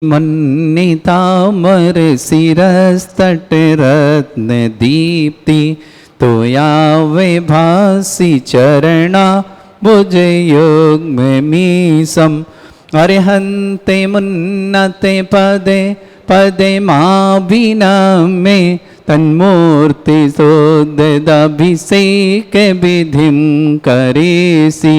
मन्नितामर शिरस्तट रत्न दीप्ति तोयावे भासी चरणा भुज योग में मीसम अरिहंते मुन्नते पदे पदे माभिनमे तन्मूर्ति सोदभिषेक विधिं करेसि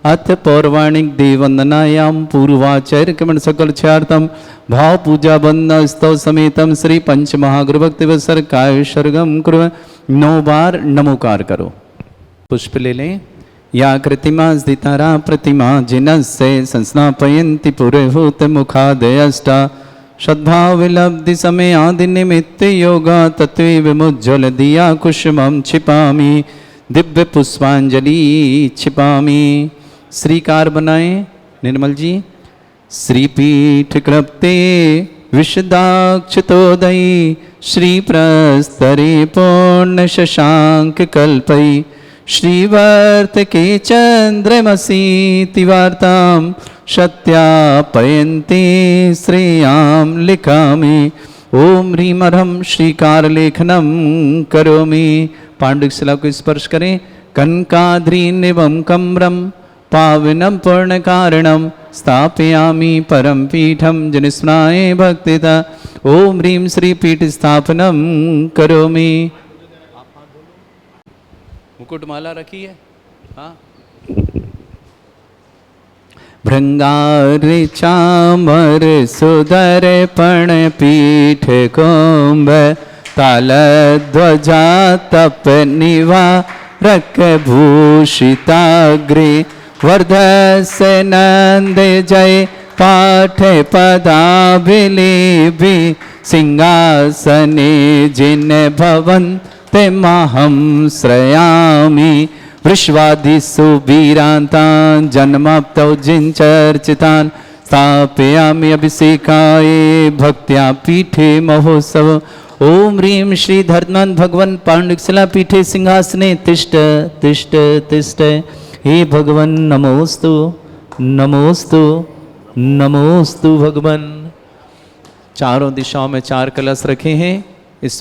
अथ पौर्वाणिक देववंदनायां पूर्वाचर्यक्रमण सकल छार्थम भाव पूजा वंदना स्तव समेतम श्री पंच महागुरु भक्ति वत्सर काय सर्गम कुरु 9 बार नमोकार करो। पुष्प ले लें। या कृतिमा स्थितारा प्रतिमा जिनस्य संस्नापयन्ति पुरहूत मुखादयष्टा सद्भाव विलब्धि समय आदि निमित्त योगा तत्वे विमुज्ज्वल दिया कुसुमं छिपामि दिव्य पुष्पांजलि छिपामि। श्रीकार बनाए निर्मल जी। श्रीपीठ कृप्ते विशदाक्षतोदयी श्री प्रस्तरे पूर्ण शशांक कल्पई श्रीवर्त के चंद्रमसीति वार्तां सत्यापयन्ति श्रेयां लिखामि। ओम ह्रीं अर्हं श्रीकार लेखनम करोमि। पांडुक शिला को स्पर्श करें। कनकाद्रीनिवं कम्रम पावनं पूर्ण कारणं स्थापयामि परम पीठं जनिस्मराय भक्तिता। ओम ह्रीं श्री पीठ स्थापनं करोमि। मुकुटमाला रखी है। हाँ। भृंगार चामर सुदर पण पीठ कुंभ ताल ध्वजा तप निवा रक भूषिताग्रे वर्धस्य नंद जय पाठ पदाभिलेभि सिंहासने जिन भवन तेमहं श्रयामि। वृष्वादिषु वीरान्तान् जन्माप्तौ जिनचर्चितान् स्थापयामि अभिषेकाय भक्त्या पीठे महोत्सव। ओम ह्रीं श्री धर्मन भगवन् पांडुकशिला पीठे सिंहासने तिष्ठ तिष्ठ तिष्ठ। हे भगवन् नमोस्तु नमोस्तु नमोस्तु भगवन्। चारों दिशाओं में 4 कलश रखे हैं,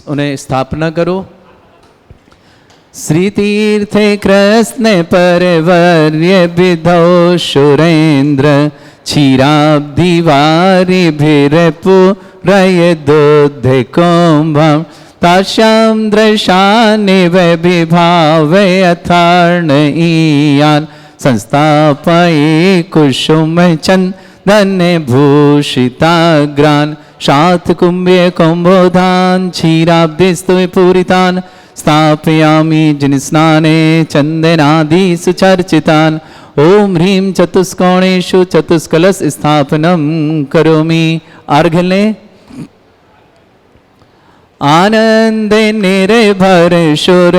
उन्हें स्थापना करो। श्री तीर्थे कृष्ण परवर्य विधौ सुरेन्द्र क्षीराब्धिवारिभिरपुरय दोधे कुंभं तास्यां दृशानिव विभावे अथार्णईयान् संस्थापये कुसुम चन्दन भूषिताग्रान् शातकुम्भे कुम्भोधान् क्षीराब्धिस्तु पूरितान् स्थापयामि जिनस्नाने चंदनादि सुचर्चितान्। ओम ह्रीं चतुष्कोणेषु चतुष्कलश स्थापनं करोमि। अर्घ्य लें। आनंदे निर्भर सुर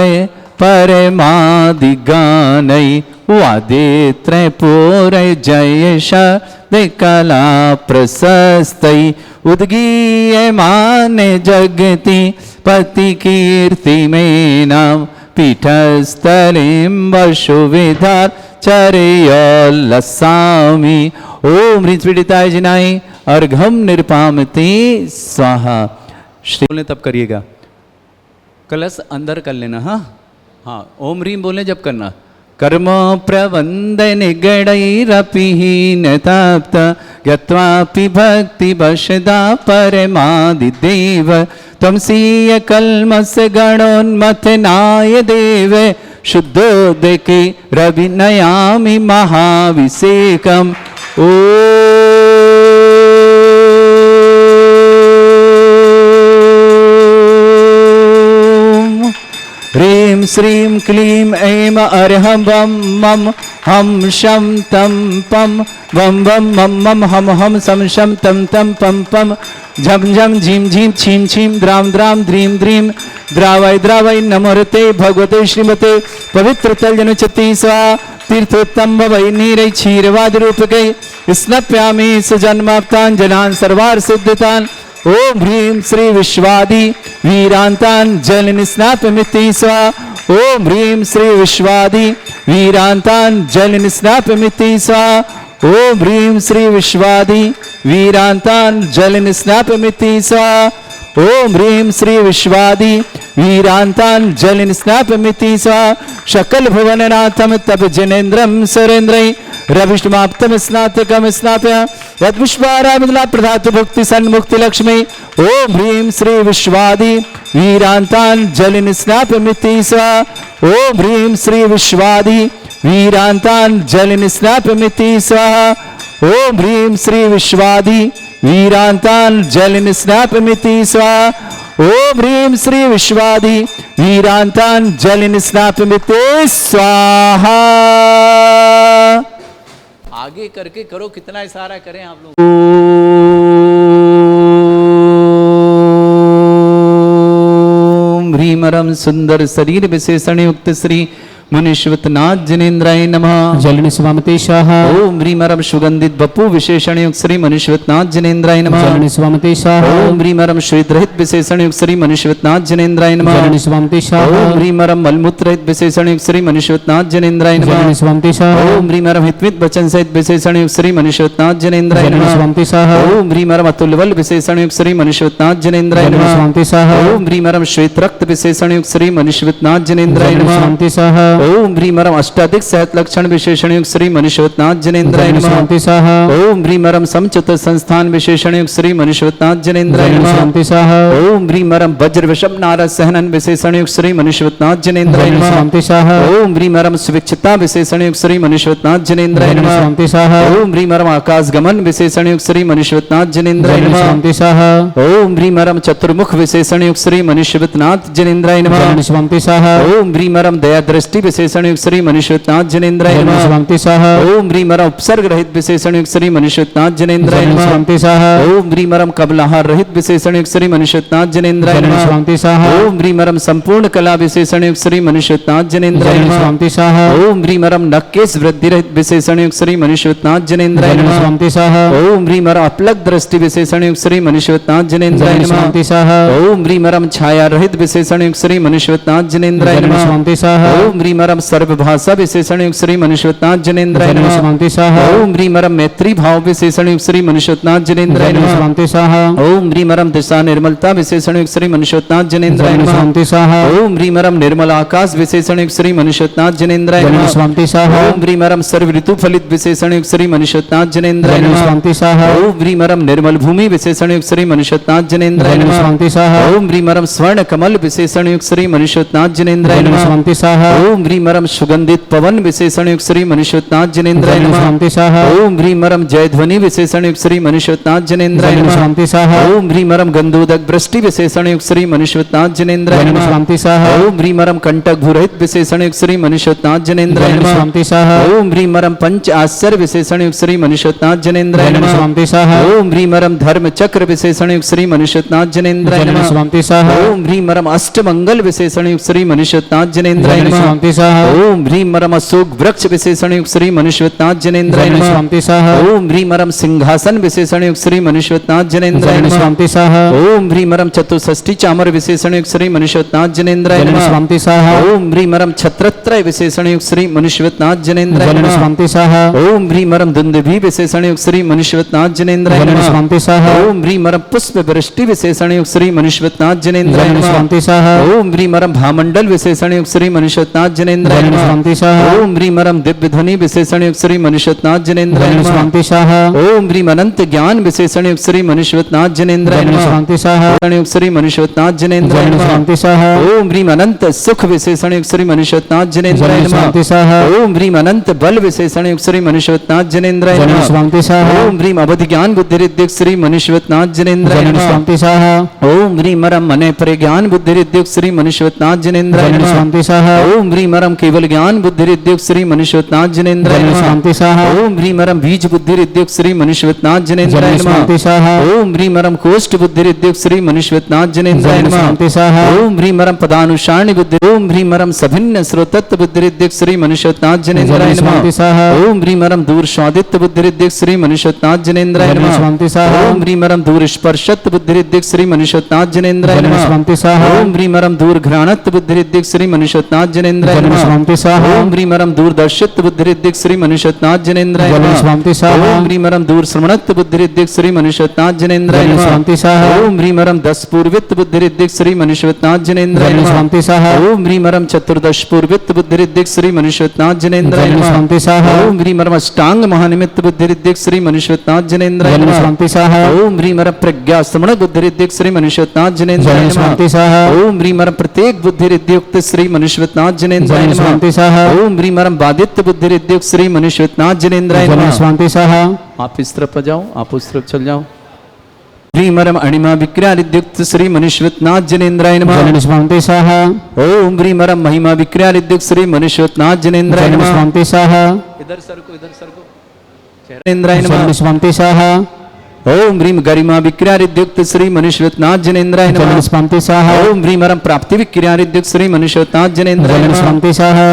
परमादिगानै वादित्रय पूरय जय शब्द कला प्रशस्तै उद्गीयमान जगति पति कीर्ति में नाम पीठस्थलिं वसुविधार चर्योल्लसामि। ओम ह्रीं पीड़िताय जिनाय अर्घम निरपामते स्वाहा। श्री बोलने तब करिएगा। कलश अंदर कर लेना। हाँ हाँ। ओम ह्रीं बोलने जब करना। कर्म प्रबंध निगड़ैरपिहीन तप्त यत्वापि भक्ति वशदा परमादिदेव त्वमसीय कल्मष गणोन्मथनाय देव शुद्धोदके रविनयामि महाभिषेकम्। ओ ह्रीं श्रीं क्लीं ऐं अर्हं वं मं हम शं तं पं वं वं मं मं हम हम सं शं तं तं पं पं झं झं झीं झीं छीं छीं द्रां द्रां द्रीं द्रीं द्रावय द्रावय नमोरते भगवते श्रीमते पवित्र तलजनुचति स्वाहा। तीर्थोत्तम भवै नीरै क्षीरवाद रूपकै स्नप्यामि सुजन्माप्तान् जनान् सर्वार्थ सिद्धितान्। ओम ह्रीं श्री विश्वादि वीरांतान् जल निस्नापमिति स्वाहा। ओम ह्रीं श्री विश्वादि वीरांतान् जल निस्नापमिति स्वाहा। ओम ह्रीं श्री विश्वादि वीरांतान जलिन स्नापमिति स्वाहा ओम ह्रीं श्री विश्वादि वीरांतान जलिन स्नापमिति स्वाहा शकल भुवननाथम तप जनेन्द्रम सुरेन्द्रै रविष्टमाप्तम स्नातकम स्नाप्य यद्विश्वारामिदला प्रधातु भक्ति सन्मुक्ति लक्ष्मी ओम ह्रीं श्री विश्वादि वीरांतान जलिन स्नापमिति स्वाहा ओम ह्रीं श्री विश्वादि वीरांतान जलिन स्नापमिति स्वाहा ओम ह्रीं श्री विश्वादि वीरांतान जलिन स्नापमिति स्वाहा ओम ह्रीं श्री विश्वादि वीरांतान जलिन स्नापमिति स्वाहा। आगे करके करो, कितना इशारा करें आप लोग। ओम ह्रीमरम सुंदर शरीर विशेषण युक्त श्री मुनीश्वतनाथ जनेन्द्राय नमः। जलिन स्वामते शाहा ओम ह्रीमरम सुगंधित बपु विशेषण युक्त श्री मुनीश्वतनाथ जनेन्द्राय नमः। जलिन स्वामते शाहा ओम ह्रीमरम श्वेतरहित विशेषण युक्त श्री मुनीश्वतनाथ जनेन्द्राय नमः। जलिन स्वामते शाहा ओम ह्रीमरम मलमूत्र रहित विशेषण युक्त श्री मुनीश्वतनाथ जनेन्द्राय नमः। जलिन स्वामते शाहा ओम ह्रीमरम हितमित वचन सहित विशेषण युक्त श्री मुनीश्वतनाथ जनेन्द्राय जलिन नमः। स्वामते शाहा ओम ह्रीमरम अतुलबल विशेषण युक्त श्री मुनीश्वतनाथ जनेन्द्राय जलिन नमः। स्वामते शाहा ओम ह्रीमरम श्वेत रक्त विशेषण युक्त श्री मुनीश्वतनाथ जनेन्द्राय जलिन नमः। स्वामते शाहा ओम ह्रीमरम अष्टाधिक सहत लक्षण विशेषण युक्त श्री मुनीश्वतनाथ जनेन्द्राय जलिन नमः। स्वामते शाहा ओम ह्रीमरम समचतुर संस्थान विशेषण युक्त श्री मुनीश्वतनाथ जनेन्द्राय जलिन नमः। स्वामते शाहा ओम ह्रीमरम वज्र विषम नारद सहनन विशेषण युक्त श्री मुनीश्वतनाथ जनेन्द्राय जलिन नमः। स्वामते शाहा ओम ह्रीमरम सुविक्षता विशेषण युक्त श्री मुनीश्वतनाथ जनेन्द्राय जलिन नमः। स्वामते शाहा ओम ह्रीमरम आकाश गमन विशेषण युक्त श्री मुनीश्वतनाथ जनेन्द्राय जलिन नमः। स्वामते शाहा ओम ह्रीमरम चतुर्मुख विशेषण युक्त श्री मुनीश्वतनाथ जनेन्द्राय नमः। जलिन स्वामते शाहा ओम ह्रीमरम दया दृष्टि विशेषण युक्त श्री मुनीश्वतनाथ जनेन्द्राय जलिन नमः। स्वामते शाहा ओम ह्रीमरम उपसर्ग रहित विशेषण युक्त श्री मुनीश्वतनाथ जनेन्द्राय जलिन नमः। स्वामते शाहा ओम ह्रीमरम कबलाहार रहित विशेषण युक्त श्री मुनीश्वतनाथ जनेन्द्राय जलिन नमः। स्वामते शाहा ओम ह्रीमरम संपूर्ण कला विशेषण युक्त श्री मुनीश्वतनाथ जनेन्द्राय जलिन नमः। स्वामते शाहा ओम ह्रीमरम नक्केश वृद्धि रहित विशेषण युक्त श्री मुनीश्वतनाथ जनेन्द्राय जलिन नमः। स्वामते शाहा ओम ह्रीमरम अपलक दृष्टि विशेषण युक्त श्री मुनीश्वतनाथ जनेन्द्राय जलिन नमः। स्वामते शाहा ओम ह्रीमरम छाया रहित विशेषण युक्त श्री मुनीश्वतनाथ जनेन्द्राय जलिन नमः। स्वामते शाहा ओम ह्रीमरम सर्वभाषा विशेषण युक्त श्री मुनीश्वतनाथ जनेन्द्राय जलिन नमः। स्वामते शाहा ओम ह्रीमरम मैत्री भाव विशेषण युक्त श्री मुनीश्वतनाथ जनेन्द्राय जलिन नमः। स्वामते शाहा ओम ह्रीमरम दिशा निर्मलता विशेषण युक्त श्री मुनीश्वतनाथ जनेन्द्राय जलिन नमः। स्वामते शाहा ओम ह्रीमरम निर्मल आकाश विशेषण युक्त श्री मुनीश्वतनाथ जनेन्द्राय जलिन नमः। स्वामते शाहा ओम ह्रीमरम सर्व ऋतु फलित विशेषण युक्त श्री मुनीश्वतनाथ जनेन्द्राय जलिन नमः। स्वामते शाहा ओम ह्रीमरम निर्मल भूमि विशेषण युक्त श्री मुनीश्वतनाथ जनेन्द्राय जलिन नमः। स्वामते शाहा ओम ह्रीमरम स्वर्ण कमल विशेषण युक्त श्री मुनीश्वतनाथ जनेन्द्राय जलिन नमः। स्वामते शाहा ओम ह्रीमरम सुगंधित पवन विशेषण युक्त श्री मुनीश्वतनाथ जनेन्द्राय जलिन नमः। स्वामते शाहा ओम ह्रीमरम जय ध्वनि विशेषण युक्त श्री मुनीश्वतनाथ जनेन्द्राय जलिन नमः। स्वामते शाहा ओम ह्रीमरम गंधोदक वृष्टि विशेषण युक्त श्री मुनीश्वतनाथ जनेन्द्राय जलिन नमः। स्वामते शाहा ओम ह्रीमरम कंटक भूरहित विशेषण युक्त श्री मुनीश्वतनाथ जनेन्द्राय जलिन नमः। स्वामते शाहा ओम ह्रीमरम पंच आश्चर्य विशेषण युक्त श्री मुनीश्वतनाथ जनेन्द्राय जलिन नमः। स्वामते शाहा ओम ह्रीमरम धर्म चक्र विशेषण युक्त श्री मुनीश्वतनाथ जनेन्द्राय जलिन नमः। स्वामते शाहा ओम ह्रीमरम अष्टमंगल विशेषण युक्त श्री मुनीश्वतनाथ जनेन्द्राय जलिन नमः। स्वामते शाहा ओम ह्रीमरम अशोक वृक्ष विशेषण युक्त श्री मुनीश्वतनाथ जनेन्द्राय जलिन नमः। स्वामते शाहा ओम ह्रीमरम सिंहासन विशेषण युक्त श्री मुनीश्वतनाथ जनेन्द्राय जलिन नमः। स्वामते शाहा ओम ह्रीमरम चतुष्षष्टि चामर विशेषण युक्त श्री मुनीश्वतनाथ जनेन्द्राय जलिन नमः। स्वामते शाहा ओम ह्रीमरम छत्रत्रय विशेषण युक्त श्री मुनीश्वतनाथ जनेन्द्राय जलिन नमः। स्वामते शाहा ओम ह्रीमरम दुंदुभि विशेषण युक्त श्री मुनीश्वतनाथ जनेन्द्राय जलिन नमः। स्वामते शाहा ओम ह्रीमरम पुष्प वृष्टि विशेषण युक्त श्री मुनीश्वतनाथ जनेन्द्राय जलिन नमः। स्वामते शाहा ओम ह्रीमरम भामंडल विशेषण युक्त श्री मुनीश्वतनाथ जनेन्द्राय जलिन नमः। स्वामते शाहा ओम ह्रीमरम दिव्य ध्वनि विशेषण युक्त श्री मुनीश्वतनाथ जनेन्द्राय जलिन नमः। स्वामते शाहा ओम ह्रीम अनंत ज्ञान विशेषण युक्त श्री मुनीश्वतनाथ जनेन्द्राय जलिन नमः। स्वामते शाहा युक्त श्री मुनीश्वतनाथ जनेन्द्राय जलिन नमः। स्वामते शाहा ओम ह्रीम अनंत सुख विशेषण युक्त श्री मुनीश्वतनाथ जनेन्द्राय जलिन नमः। स्वामते शाहा ओम ह्रीम अनंत बल विशेषण युक्त श्री मुनीश्वतनाथ जनेन्द्राय जलिन नमः। स्वामते शाहा ओम ह्रीम अवधि ज्ञान बुद्धि रिद्युक्त श्री मुनीश्वतनाथ जनेन्द्राय जलिन नमः। स्वामते शाहा ओम ह्रीमरम मने परिज्ञान बुद्धि रिद्युक्त श्री मुनीश्वतनाथ जनेन्द्राय जलिन नमः। स्वामते शाहा ओम ह्रीमरम केवल ज्ञान बुद्धि रिद्युक्त श्री मुनीश्वतनाथ जनेन्द्राय जलिन नमः। स्वामते शाहा ओम ह्रीमरम बीज बुद्धि रिद्युक्त श्री मुनीश्वतनाथ जनेन्द्राय जलिन नमः। स्वामते शाहा ओम ह्रीमरम कोष्ठ बुद्धि रिद्युक्त श्री मुनीश्वतनाथ जनेन्द्राय जलिन नमः। स्वामते शाहा ओम ह्रीमरम पदानुसारणी बुद्धि ओम ह्रीमरम सभिन्न श्रोतत्व बुद्धि रिद्युक्त श्री मुनीश्वतनाथ जनेन्द्राय जलिन स्वामते नमः। शाहा ओम ह्रीमरम दूर स्वादित्य बुद्धि रिद्युक्त श्री मुनीश्वतनाथ जनेन्द्राय जलिन नमः। स्वामते शाहा ओम ह्रीमरम दूर स्पर्शत्व बुद्धि रिद्युक्त श्री मुनीश्वतनाथ जनेन्द्राय जलिन नमः। स्वामते शाहा ओम ह्रीमरम दूर घ्राणत्व बुद्धि रिद्युक्त श्री मुनीश्वतनाथ जनेन्द्राय जनेन्द्राय जलन नमः स्वामी स्वाहा ओम ह्रीमरम दूरदर्शित बुद्धिरिद्धिक श्री मनुष्यनाथ जनेन्द्राय जलन नमः स्वामी स्वाहा ओम ह्रीमरम दूर श्रवणत्व बुद्धिरिद्धिक श्री मनुष्यनाथ जनेन्द्राय जलन नमः स्वामी स्वाहा ओम ह्रीमरम 10 पूर्वित बुद्धिरिद्धिक श्री मनुष्यनाथ जनेन्द्राय जलन नमः स्वामी स्वाहा ओम ह्रीमरम चतुर्दश पूर्वित बुद्धिरिद्धिक श्री मनुष्यनाथ जनेन्द्राय जलन नमः स्वामी स्वाहा ओम ह्रीमरम अष्टांग महानिमित्त बुद्धिरिद्धिक श्री मनुष्यनाथ जनेन्द्राय जलन नमः स्वामी स्वाहा ओम ह्रीमरम प्रज्ञा श्रवण बुद्धिरिद्धिक श्री मनुष्यनाथ जनेन्द्राय जलन नमः स्वामी स्वाहा ओम ह्रीमरम प्रत्येक बुद्धिरिद्युक्त श्री मनुष्यनाथ जनेन्द्राय जलन नमः स्वामी स्वाहा ओम ह्रीमरम बाधित्य बुद्धिरिद्युक्त श्री मनुष्यनाथ जनेन्द्राय जलन नमः स्वामी स्वाहा आप इस तरफ जाओ, आप उस तरफ चल जाओ। ह्रीमरम अणिमा विक्रियादिद्युक्त श्री मनुष्यनाथ जनेन्द्राय नमः जलन स्वामी स्वाहा ओम ह्रीमरम महिमा विक्रियादिद्युक्त श्री मनुष्यनाथ जनेन्द्राय जलन नमः स्वामी स्वाहा इधर सरको जनेन्द्राय जलन नमः स्वामी स्वाहा ओम ह्रीम गरिमा विक्रियादिद्युक्त श्री मनुष्यनाथ जनेन्द्राय जलन नमः स्वामी स्वाहा ओम ह्रीमरम प्राप्ति विक्रियादिद्युक्त श्री मनुष्यनाथ जनेन्द्राय जलन नमः स्वामी स्वाहा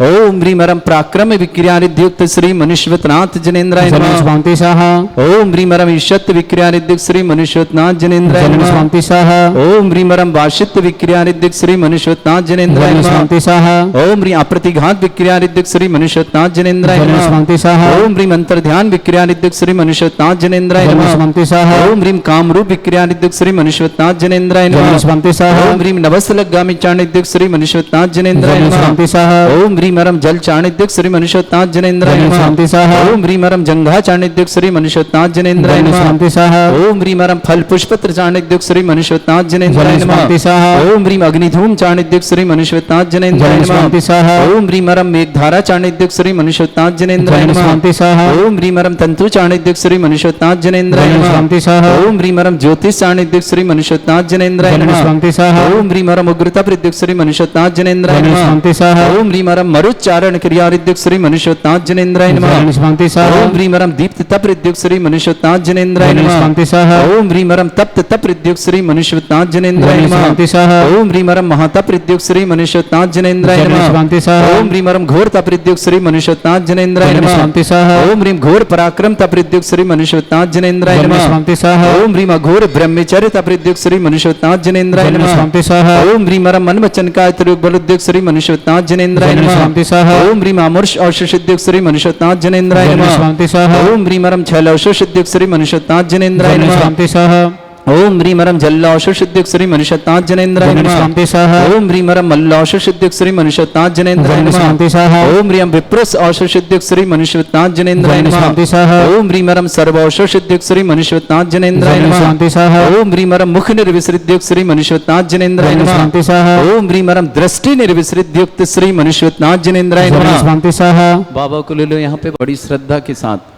ओम ह्रीमरम पराक्रम विक्रियादिद्युक्त श्री मनुष्यनाथ जनेन्द्राय जलन नमः स्वामी स्वाहा ओम ह्रीमरम ईशत विक्रियादिद्युक्त श्री मनुष्यनाथ जनेन्द्राय जलन नमः स्वामी स्वाहा ओम ह्रीमरम वाशित विक्रियादिद्युक्त श्री मनुष्यनाथ जनेन्द्राय जलन नमः स्वामी स्वाहा ओम ह्रीम अप्रतिघात विक्रियादिद्युक्त श्री मनुष्यनाथ जनेन्द्राय जलन नमः स्वामी स्वाहा ओम ह्रीम अंतर्ध्यान विक्रियादिद्युक्त श्री मनुष्यनाथ जनेन्द्राय जलन नमः स्वामी स्वाहा ओम ह्रीम कामरूप विक्रियादिद्युक्त श्री मनुष्यनाथ जनेन्द्राय जलन नमः स्वामी स्वाहा ओम ह्रीम नवसलगामी चाणिद्युक्त श्री मनुष्यनाथ जनेन्द्राय जलन नमः स्वामी स्वाहा ओम ह्रीमरम जल चाणिद्युक्त श्री मनुष्यनाथ जनेन्द्राय जलन नमः स्वामी स्वाहा ओम ह्रीमरम जंघा चाणिद्युक्त श्री मनुष्यनाथ जनेन्द्राय जलन नमः स्वामी स्वाहा ओम ह्रीमरम फल पुष्पत्र चाणिद्युक्त श्री मनुष्यनाथ जनेन्द्राय जलन नमः स्वामी स्वाहा ओम ह्रीम अग्निधूम चाणिद्युक्त श्री मनुष्यनाथ जनेन्द्राय जलन नमः स्वामी स्वाहा ओम ह्रीमरम मेघधारा चाणिद्युक्त श्री मनुष्यनाथ जनेन्द्राय जलन नमः स्वामी स्वाहा ओम ह्रीमरम तंतु चाणिद्युक्त श्री मनुष्यनाथ जनेन्द्राय जलन नमः स्वामी स्वाहा ओम ह्रीमरम ज्योतिष चाणिद्युक्त श्री मनुष्यनाथ जनेन्द्राय जलन नमः स्वामी स्वाहा ओम ह्रीमरम उग्रता प्रद्युक्त श्री मनुष्यनाथ जनेन्द्राय जलन नमः स्वामी स्वाहा ओम ह्रीमरम मरुच्चारण क्रियादिद्युक्त श्री मनुष्यनाथ जनेन्द्राय नमः जलन स्वामी स्वाहा ओम ह्रीमरम दीप्त तप प्रद्युक्त श्री मनुष्यनाथ जनेन्द्राय जलन नमः स्वामी स्वाहा ओम ह्रीमरम तप्त तप प्रद्युक्त श्री मनुष्यनाथ जनेन्द्राय जलन नमः स्वामी स्वाहा ओम ह्रीमरम महातप प्रद्युक्त श्री मनुष्यनाथ जनेन्द्राय जलन नमः स्वामी स्वाहा ओम ह्रीमरम घोर तप प्रद्युक्त श्री मनुष्यनाथ जनेन्द्राय जलन नमः स्वामी स्वाहा ओम ह्रीम घोर पराक्रम तप प्रद्युक्त श्री मनुष्यनाथ जनेन्द्राय जलन नमः स्वामी स्वाहा ओम ह्रीम अघोर ब्रह्मचर्य तप प्रद्युक्त श्री मनुष्यनाथ जनेन्द्राय जलन नमः स्वामी स्वाहा ओम ह्रीमरम मन वचन काय त्रियुग बलोद्युक्त श्री मनुष्यनाथ जनेन्द्राय जलन नमः स्वामी स्वाहा ओम ह्रीम अमर्ष औषधिद्युक्त श्री मनुष्यनाथ जनेन्द्राय जलन नमः स्वामी स्वाहा ओम ह्रीमरम छल औषधिद्युक्त श्री मनुष्यनाथ जनेन्द्राय जलन नमः स्वामी स्वाहा ओम ह्रीमरम जल्लाशुद्युक्त श्री मनुष्यनाथ जनेन्द्राय जलन नमः स्वामी स्वाहा ओम ह्रीमरम मल्लाशुद्युक्त श्री मनुष्यनाथ जनेन्द्राय जलन नमः स्वामी स्वाहा ओम ह्रीम विप्रस औषधिद्युक्त श्री मनुष्यनाथ जनेन्द्राय जलन नमः स्वामी स्वाहा ओम ह्रीमरम सर्वौषधिद्युक्त श्री मनुष्यनाथ जनेन्द्राय जलन नमः स्वामी स्वाहा ओम ह्रीमरम मुख निर्विसृद्युक्त श्री मनुष्यनाथ जनेन्द्राय जलन नमः स्वामी स्वाहा ओम ह्रीमरम दृष्टि निर्विसृद्युक्त श्री मनुष्यनाथ जनेन्द्राय जलन नमः स्वामी स्वाहा बाबा को ले लो यहाँ पे बड़ी श्रद्धा के साथ।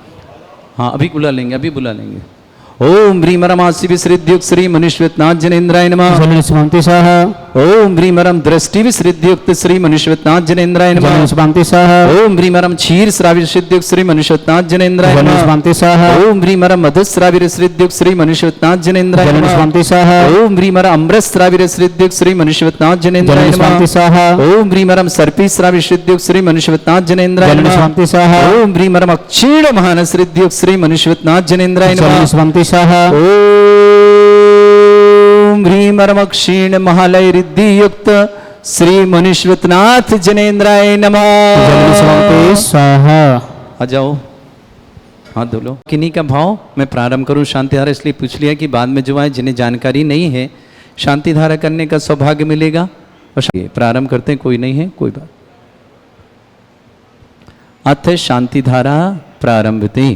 हाँ अभी बुला लेंगे, अभी बुला लेंगे। ओम ह्रीमरम आसि विसृद्युक्त श्री मनुष्यनाथ जनेन्द्राय नमः जलन स्वामी स्वाहा ओम ह्रीमरम दृष्टि विसृद्युक्त श्री मनुष्यनाथ जनेन्द्राय जलन नमः स्वामी स्वाहा ओम ह्रीमरम क्षीर श्राविसृद्युक्त श्री मनुष्यनाथ जनेन्द्राय जलन नमः स्वामी स्वाहा ओम ह्रीमरम मधुश्राविसृद्युक्त श्री मनुष्यनाथ जनेन्द्राय जलन नमः स्वामी स्वाहा ओम ह्रीमरम अमृत श्राविसृद्युक्त श्री मनुष्यनाथ जनेन्द्राय जलन नमः स्वामी स्वाहा ओम ह्रीमरम सर्पी श्राविसृद्युक्त श्री मनुष्यनाथ जनेन्द्राय जलन नमः स्वामी स्वाहा ओम ह्रीमरम क्षीण महानसृद्युक्त श्री मनुष्यनाथ जनेन्द्राय जलन नमः स्वामी स्वाहा ओम ह्रीमरम क्षीण महालय रिद्धि युक्त श्री मनुष्यनाथ जनेन्द्राय नमः। जलन स्वामी स्वाहा आ जाओ, हाथ धो लो। किन्हीं का भाव मैं प्रारंभ करूं शांति धारा, इसलिए पूछ लिया कि बाद में जो है जिन्हें जानकारी नहीं है शांति धारा करने का सौभाग्य मिलेगा। प्रारंभ करते हैं, कोई नहीं है कोई बात। अथ शांति धारा प्रारंभते।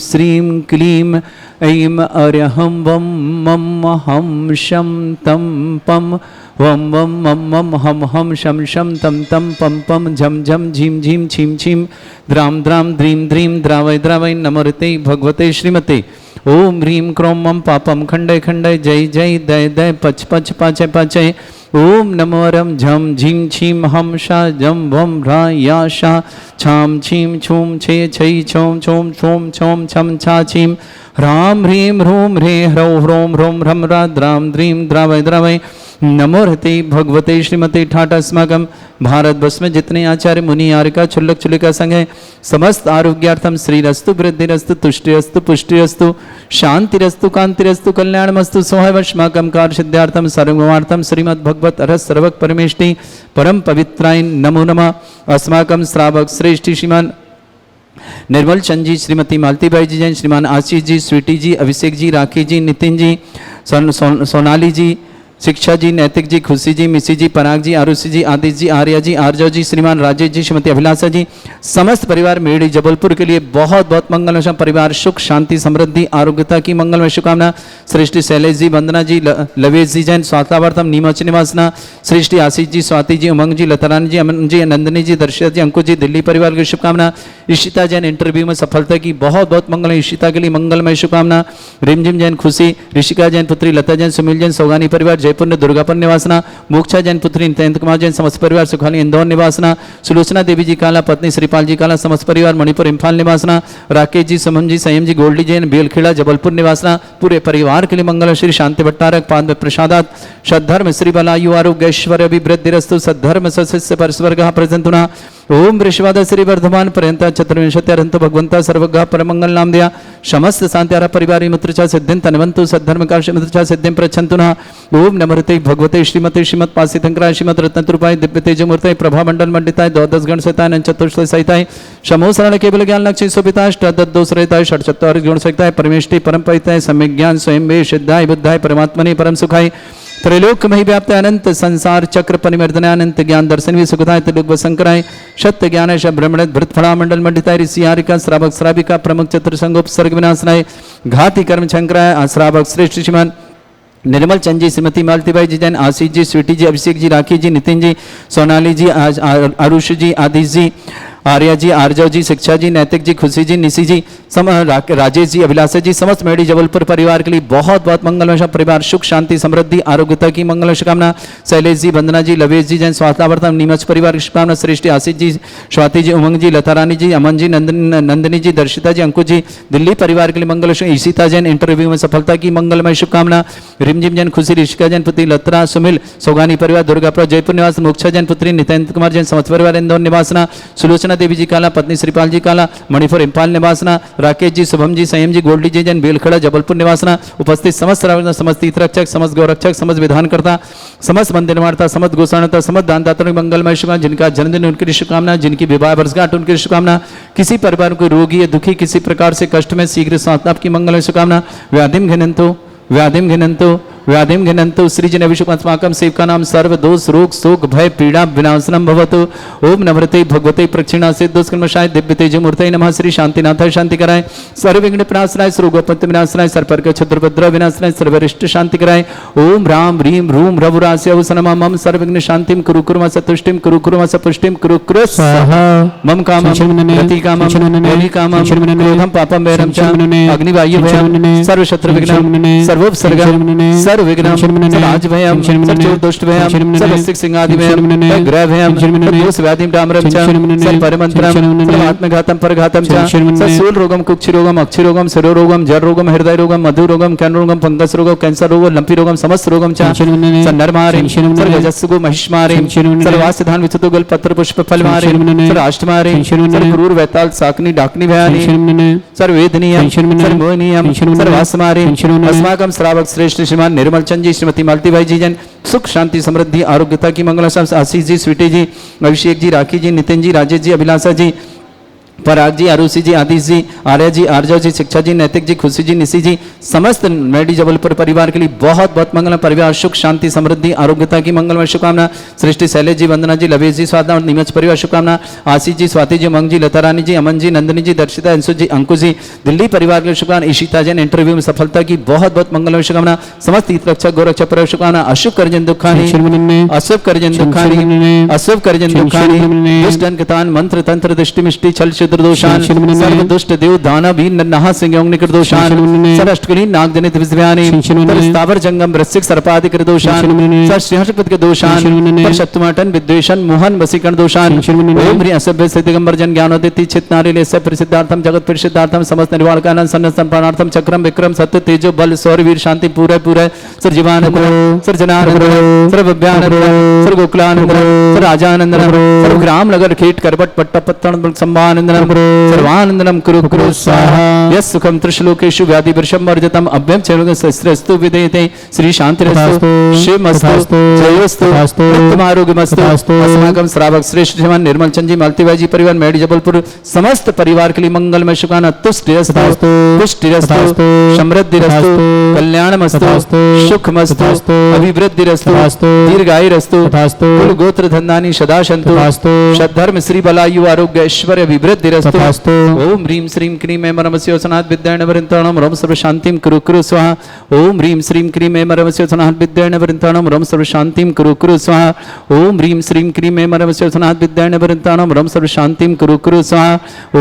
श्रीं क्लीं ऐं अर्हं वं मं हम शं तं पं वं वं मं मं हम हम शं शं तं तं पं पं झं झं झीं झीं छीं छीं द्रां द्रां द्रीं द्रीं द्रावय द्रावय नमोते भगवते श्रीमते ओम ह्रीं क्रों मम पापम खंडय खंडय जय जय दय दय पच पच पाचय पाचय ओम नमो रम झम झिं छीं हम शा जम भम ह्रा या शा छाम छीं छूम छे छै छौम छौम छौम छौम छम छा छीं ह्रां ह्रीं ह्रूं ह्रे ह्रौं ह्रौं ह्रौं ह्रम रा द्रां द्रीं द्रावय द्रावय नमो रहते भगवते श्रीमती ठाट अस्माकम भारतवर्ष में जितने आचार्य मुनि आर्यका क्षुल्लक क्षुल्लिका संघ है समस्त आरोग्यार्थम श्रीरस्तु वृद्धिरस्तु तुष्टिरस्तु पुष्टिरस्तु शांतिरस्तु कांतिरस्तु कल्याणमस्तु सोहवश्माकम कार्य सिद्धार्थम सर्वमार्थम श्रीमद् भगवत अरस सर्वक परमेष्टि परम पवित्राय नमो नमः। अस्माकम श्रावक श्रेष्ठी श्रीमान निर्मल चंद जी, श्रीमती मालतीबाई जी जैन, श्रीमान आशीष जी, स्वीटी जी, अभिषेक जी, राखी जी, नितिन जी, सोनाली जी, शिक्षा जी, नैतिक जी, खुशी जी, मिसी जी, पराग जी, आरुषि जी, आदित्य जी, आर्या जी, आर्जव जी, श्रीमान राजेश जी, श्रीमती अभिलाषा जी, समस्त परिवार मेड़ी जबलपुर के लिए बहुत बहुत मंगलमय परिवार सुख शांति समृद्धि आरोग्यता की मंगलमय शुभकामना। सृष्टि शैलेश जी, वंदना जी, लवेश जी जैन, स्वास्थ्यार्थम नीमच निवासना, सृष्टि आशीष जी, स्वाति जी, उमंग जी, लतारानी जी, अमन जी, नंदिनी जी, दर्शिता जी, अंकुश जी, दिल्ली परिवार की शुभकामना। इशिता जैन इंटरव्यू में सफलता की बहुत बहुत मंगलमय, इशिता के लिए मंगलमय शुभकामना। रिमझिम जैन खुशी, ऋषिका जैन पुत्री लता जैन, सुमिल जैन सौगानी परिवार जयपुर ने दुर्गापुर निवासना, मोक्षा जैन पुत्री नित्यंत कुमार जैन समस्त परिवार सुखाली इंदौर निवासना, सुलोचना देवी जी काला पत्नी श्रीपाल जी काला समस्त परिवार मणिपुर इम्फाल निवासना, राकेश जी, सुमन जी, संयम जी, गोल्डी जैन बेलखेड़ा जबलपुर निवासना, पूरे परिवार के लिए मंगल। श्री शांति भट्टारक पाद प्रसादात सद्धर्म श्री बलायु आरोग्य ऐश्वर्य अभिवृद्धिरस्तु सद्धर्म सस्य परस्वर्गः प्रजंतुना ओम वृषवाद श्री वर्धमान पर्यंत चतुर्विंशत्यरंत भगवंता सर्वगा परमंगल नाम दिया समस्त शांत्यारा परिवार मुत्रचा सिद्धिं तनवंतु सद्धर्म काश मुत्रचा सिद्धिं प्रच्छन्तुना ओम नमस्ते भगवते श्रीमते श्रीमत् पासितंकराय श्रीमत् रत्नतृपाय दिव्य तेजमूर्तये प्रभा मंडल मंडिताय द्वादश गण सहिताय चतुर्थ सहिताय शमो सरल केवल ज्ञान लक्ष्य शोभिताय अष्टादश दोष रहिताय षट्चत्वार गुण सहिताय परमेष्टि परम पवित्राय सम्यक ज्ञान स्वयं वे सिद्धाय बुद्धाय परमात्मने परम सुखाय त्रैलोक मही व्याप्त अनंत संसार चक्र परिमर्दन अनंत ज्ञान दर्शन भी सुखदाय त्रिलोक शंकराय सत्य ज्ञान ब्रह्मण भृत फला मंडल मंडिताय ऋषि आरिका श्रावक श्राविका प्रमुख चतुर्संगोप सर्ग विनाशनाय घाती कर्म शंकराय श्रावक श्रेष्ठ श्रीमान निर्मल चंद जी, श्रीमती मालतीबाई जी जैन, आशीष जी, स्वीटी जी, अभिषेक जी, राखी जी, नितिन जी, सोनाली जी, आरुष जी, आदिश जी, आर्या जी, आर्जव जी, शिक्षा जी, नैतिक जी, खुशी जी, निशी जी, राजेश जी, अभिलाषा जी, समस्त मेड़ी जबलपुर परिवार के लिए बहुत बहुत मंगलमय परिवार सुख शांति समृद्धि आरोग्यता की मंगल शुभकामना। शैलेश जी, वंदना जी, लवेश जी जैन, स्वास्थ्यार्थम नीमच परिवार की शुभकामना। सृष्टि आशीष जी, स्वाति जी, उमंग जी, लतारानी जी, अमन जी, नंदिनी जी, दर्शिता जी, अंकुश जी, दिल्ली परिवार के लिए मंगल। ईशिता जैन इंटरव्यू में सफलता की मंगलमय शुभकामना। रिमझिम जैन खुशी, ऋषिका जैन पुत्री लतरा सुमिल सौगानी परिवार दुर्गापुर जयपुर निवास, मोक्षा जैन पुत्री नित्यंत कुमार जैन समस्त परिवार इंदौर निवासना, सुलोचना देवी जी काला पत्नी श्रीपाल जी काला मणिपुर इम्फाल निवासना, राकेश जी, शुभम जी, संयम जी, गोल्डी जी जैन बेलखेड़ा जबलपुर निवासना। उपस्थित समस्त समस्त तीर्थरक्षक समस्त गौरक्षक समस्त विधानकर्ता समस्त मंदिर निर्माता समस्त गोसाणता समस्त दानदाता मंगलमय शुभकामना। जिनका जन्मदिन उनकी शुभकामना, जिनकी विवाह वर्षगांठ उनकी शुभकामना। किसी परिवार को रोगी या दुखी किसी प्रकार से कष्ट में शीघ्र स्वास्थ्य की मंगलमय शुभकामना। व्याधिम घिनंतो व्याधिम घिनंतो व्याधिम घिनंतो सृजन अभिषेकमात्माकं सेवका नाम सर्व दोष रोग शोक भय पीड़ा विनाशनम भवतु। ओम नमृते भगवते प्रक्षिणा से दुष्कर्मशाय दिव्य तेजमूर्तये नमः। श्री शांतिनाथाय शांति कराय सर्व विघ्न प्रणाशनाय सर्वोपत्ति विनाशनाय सर्पर्क क्षत्रभद्र विनाशनाय सर्वरिष्ट शांति कराय। ओम राम ह्रीम रूम रघुरास्य अवसनमा मम सर्व विघ्न शांतिम कुरु कुर्म सतुष्टिम कुरु कुर्म सपुष्टिम कुरु कुरु स्वाहा। मम कामं रति कामं योनि कामं क्रोधं पापं वैरं च अग्निवायु भयं सर्व शत्रु विघ्नं सर्वोपसर्गं सर्व विघ्नं सर्वाज भयं सर्व दुष्ट भयं सर्व सिंहादि भयं ग्रह भयं दोष व्याधिं डामरं च सर्व परमंत्रं सर्व आत्मघातं परघातं च सूल रोगं कुक्षि रोगं अक्षि रोगं शिरो रोगं जर रोगं हृदय रोगं मधु रोगं कैन रोगं फंगस रोगं कैंसर रोगं लंपी रोगं समस्त रोगं च नरमारिं सर्व यजस्सुगो महिष्मारिं सर्वास्यधान विचुतो गल पत्र पुष्प फलमारिं सर्व अष्टमारिं सर्व क्रूर वैताल साकनी डाकनी भयानि सर्व वेदनीयं सर्व मोहनीयं सर्व आसमारिं अस्माकं श्रावक श्रेष्ठ श्रीमान निर्मल चंद जी, श्रीमती मालतीबाई जी जैन, सुख शांति समृद्धि आरोग्यता की मंगल। आशीष जी, स्वीटी जी, अभिषेक जी, राखी जी, नितिन जी, राजेश जी, अभिलाषा जी, पराग जी, आरुषि जी, आदिश जी, आर्या जी, आर्जव जी, शिक्षा जी, नैतिक जी, खुशी जी, निशी जी, समस्त मेडी जबलपुर परिवार के लिए बहुत बहुत मंगल। परिवार सुख शांति समृद्धि आरोग्यता की मंगलमय शुभकामना। सृष्टि शैलेश जी, वंदना जी, लवेश जी, स्वादा और नीमच परिवार शुभकामना। आशीष जी, स्वाति जी, उमंग जी, लतारानी जी, अमन जी, नंदिनी जी, दर्शिता, अंशु जी, अंकुश जी, दिल्ली परिवार के लिए शुभकामना। ईशिता जैन इंटरव्यू में सफलता की बहुत बहुत मंगलमय शुभकामना। समस्त तीर्थरक्षक गौरक्षक परिवार शुभकामना। अशुभ कर्जन दुखानी अशुभ कर्जन दुखानी अशुभ कर्जन दुखानी दुष्ट अंकतान मंत्र तंत्र दृष्टि मिष्टि छल पितृदोषान् शिंशिन्मुनिने सर्वदुष्ट देव दानव नन्नः संयोग निकृदोषान् शिंशिन्मुनिने सरष्टकुली नाग जनित विद्यानि शिंशिन्मुनिने स्थावर जंगम वृश्चिक सर्पादि कृदोषान् शिंशिन्मुनिने सरसिंहस्पति के दोषान् शिंशिन्मुनिने पर शत्रुमटन विद्वेषण मोहन वसीकरण दोषान् शिंशिन्मुनिने ओम ह्रीं असभ्य सिद्धिगंबर जन ज्ञानोदिति चित्नारि लेस्य प्रसिद्धार्थम जगत प्रसिद्धार्थम समस्त निर्वाण कानन सन्नसन प्राणार्थम चक्रम विक्रम सत्य तेजो बल सौर वीर शांति पूरे पूरे सर्जीवानंद सर्जनानंद सर्वव्यानंद सर्वगोकुलानंद सर्वराजानंद सर्वग्राम नगर खेट करबट पट्टपत्तन संभानंदनम सर्वानंदनम कुरु कुरु स्वाहा यस सुखम त्रिश्लोकेषु व्याधि वर्षम वर्जतम अभ्यम चैव सहस्रस्तु विदेते श्री शांतिरस्तु शिवमस्तु जयोस्तु उत्तमारोग्यमस्तु अस्माकं श्रावक श्रेष्ठ श्रीमान निर्मल चंद जी मालतीबाई जी परिवार मेडी जबलपुर समस्त परिवार के लिए मंगलमय शुकाना तुष्टिरस्तु पुष्टिरस्तु समृद्धिरस्तु कल्याणमस्तु सुखमस्तु अभिवृद्धिरस्तु दीर्घायुरस्तु कुल गोत्र धन्दानी सदा सन्तु सद्धर्म श्री बलायु आरोग्य ऐश्वर्य अभिवृद्धिरस्तु ओम ह्रीं श्रीं क्रीं ऐं परमस्योसनात् विद्याणवरिन्ताणं रोम सर्व शांतिं कुरु कुरु स्वाहा ओम ह्रीं श्रीं क्रीं ऐं परमस्योसनात् विद्याणवरिन्ताणं रोम सर्व शांतिं कुरु कुरु स्वाहा ओम ह्रीं श्रीं क्रीं ऐं परमस्योसनात् विद्याणवरिन्ताणं रोम सर्व शांतिं कुरु कुरु स्वाहा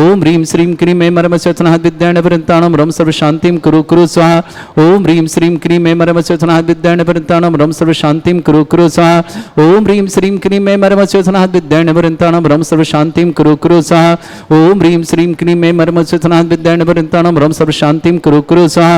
ओम ह्रीं श्रीं क्रीं ऐं परमस्योसनात् विद्याणवरिन्ताणं रोम सर्व शांतिं कुरु कुरु स्वाहा ओम ह्रीं श्रीं क्रीं ऐं परमस्योसनात् विद्याणवरिन्ताणं रोम सर्व शांतिं कुरु कुरु स्वाहा ओम ह्रीं श्रीं क्रीं ऐं परमस्योसनात् विद्याणवरिन्ताणं रोम सर्व शांतिं कुरु कुरु स्वाहा ओम ह्रीं श्रीं क्रीं ऐं परमस्योसनात् विद्याणवरिन्ताणं रोम सर्व शांतिं कुरु कुरु स्वाहा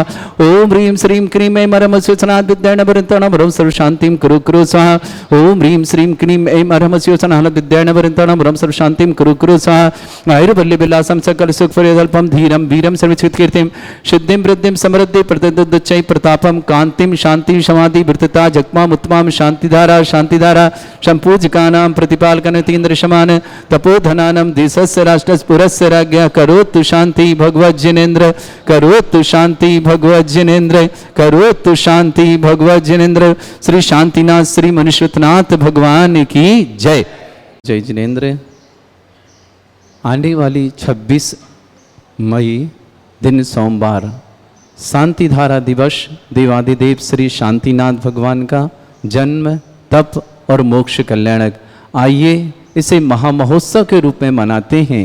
ओम ह्रीं श्रीं क्रीं ऐं परमस्योसनात् विद्याणवरिन्ताणं रोम सर्व शांतिं कुरु कुरु स्वाहा ओम ह्रीं श्रीं क्रीं ऐं परमस्योसनात् विद्याणवरिन्ताणं रोम सर्व शांतिं कुरु कुरु स्वाहा आयुर्वल्ली विलासं सकल सुखफलदल्पं धीरं वीरं सर्वचित्कीर्तिं सिद्धिं वृद्धिं समृद्धि प्रतिदुच्चै प्रतापं कांतिं शांति समाधि वृत्तता जगमाम उत्तमां शांतिधारा संपूजकानां प्रतिपालकनतीन्द्र शमान तपोधनानं देशस्य राष्ट्रस्य पुरस्य राज्ञः करोतु शांति भगवज्जनेन्द्र करोतु शांति भगवज्जनेन्द्र करोतु शांति भगवज्जनेन्द्र श्री शांतिनाथ श्री मनुष्यनाथ भगवान की जय जय जिनेन्द्र। आने वाली 26 मई दिन सोमवार शांतिधारा दिवस देवादिदेव श्री शांतिनाथ भगवान का जन्म तप और मोक्ष कल्याणक। आइए इसे महामहोत्सव के रूप में मनाते हैं।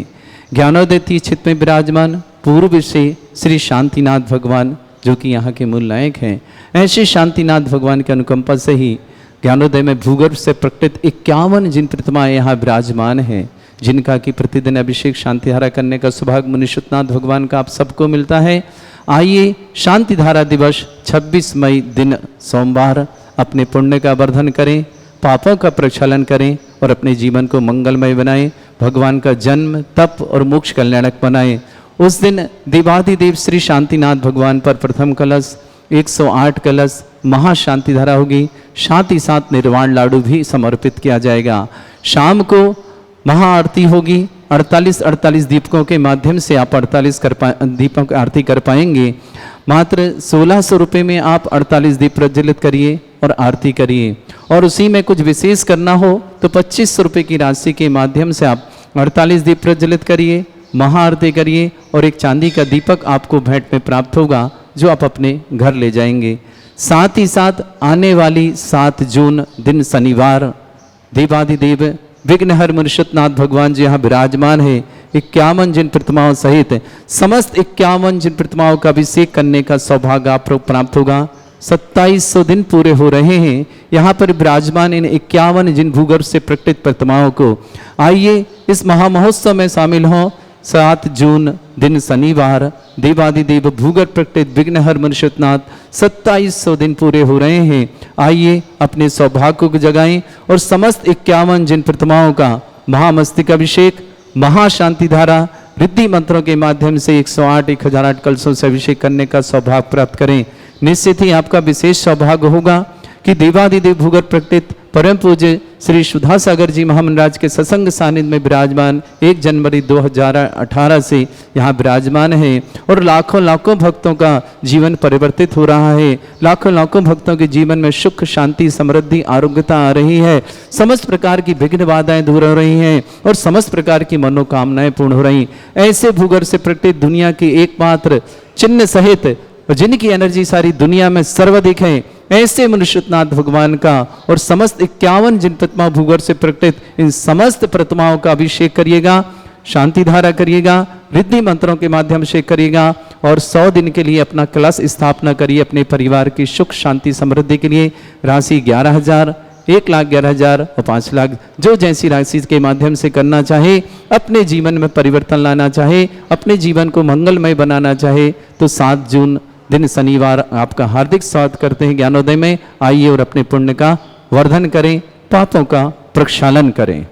ज्ञानोदय तीर्थ में विराजमान पूर्व से श्री शांतिनाथ भगवान जो कि यहाँ के मूल नायक हैं, ऐसे शांतिनाथ भगवान की अनुकंपा से ही ज्ञानोदय में भूगर्भ से प्रकटित 51 जिन प्रतिमाएं यहाँ विराजमान हैं, जिनका कि प्रतिदिन अभिषेक शांतिधारा करने का सौभाग्य मुनिषुतनाथ भगवान का आप सबको मिलता है। आइए शांतिधारा दिवस 26 मई दिन सोमवार अपने पुण्य का वर्धन करें, पापों का प्रक्षालन करें और अपने जीवन को मंगलमय बनाएं, भगवान का जन्म तप और मोक्ष कल्याणक बनाएं। उस दिन देवादिदेव श्री शांतिनाथ भगवान पर प्रथम कलश 108 कलश महाशांतिधारा होगी, साथ ही साथ निर्वाण लाडू भी समर्पित किया जाएगा। शाम को महाआरती होगी, 48 दीपकों के माध्यम से आप 48 दीपों की आरती कर पाएंगे। मात्र 1600 रुपये में आप 48 दीप प्रज्वलित करिए और आरती करिए, और उसी में कुछ विशेष करना हो तो 2500 रुपये की राशि के माध्यम से आप 48 दीप प्रज्वलित करिए, महाआरती करिए और एक चांदी का दीपक आपको भेंट में प्राप्त होगा जो आप अपने घर ले जाएंगे। साथ ही साथ आने वाली 7 जून दिन शनिवार देवादिदेव विघ्नहर मुनिषुतनाथ भगवान जी यहाँ विराजमान है। 51 जिन प्रतिमाओं सहित समस्त 51 जिन प्रतिमाओं का अभिषेक करने का सौभाग्य आपको प्राप्त होगा। 2700 दिन पूरे हो रहे हैं यहाँ पर विराजमान इन 51 जिन भूगर्भ से प्रकटित प्रतिमाओं को। आइए इस महामहोत्सव में शामिल हों। 7 जून दिन शनिवार देवादिदेव भूगर्भ प्रकटित विघ्नहर मुनिषुतनाथ 2700 दिन पूरे हो रहे हैं। आइए अपने सौभाग्य को जगाएं और समस्त 51 जिन प्रतिमाओं का महामस्तिक अभिषेक महाशांतिधारा रिद्धि मंत्रों के माध्यम से 108 1008 कलशों से अभिषेक करने का सौभाग्य प्राप्त करें। निश्चित ही आपका विशेष सौभाग्य होगा कि देवादिदेव भूगर्भ प्रकटित परम पूज्य श्री सुधा सागर जी महामंडराज के सत्संग सानिध्य में विराजमान 1 जनवरी 2018 से यहाँ विराजमान है और लाखों लाखों भक्तों का जीवन परिवर्तित हो रहा है। लाखों लाखों भक्तों के जीवन में सुख शांति समृद्धि आरोग्यता आ रही है। समस्त प्रकार की विघ्न बाधाएं दूर हो रही हैं और समस्त प्रकार की मनोकामनाएं पूर्ण हो रही। ऐसे भूगर्भ से प्रकटित दुनिया की एकमात्र चिन्ह सहित जिनकी एनर्जी सारी दुनिया में सर्वाधिक है, ऐसे मुनिषुतनाथ भगवान का और समस्त 51 जिन प्रतिमा भूगर्भ से प्रकटित इन समस्त प्रतिमाओं का अभिषेक करिएगा। शांति धारा करिएगा, रिद्धि मंत्रों के माध्यम से करिएगा और 100 दिन के लिए अपना कलश स्थापना करिए अपने परिवार की सुख शांति समृद्धि के लिए। राशि 11,000, 1,11,000 और 5 लाख, जो जैसी राशि के माध्यम से करना चाहे, अपने जीवन में परिवर्तन लाना चाहे, अपने जीवन को मंगलमय बनाना चाहे, तो 7 जून दिन शनिवार आपका हार्दिक स्वागत करते हैं ज्ञानोदय में। आइए और अपने पुण्य का वर्धन करें, पापों का प्रक्षालन करें।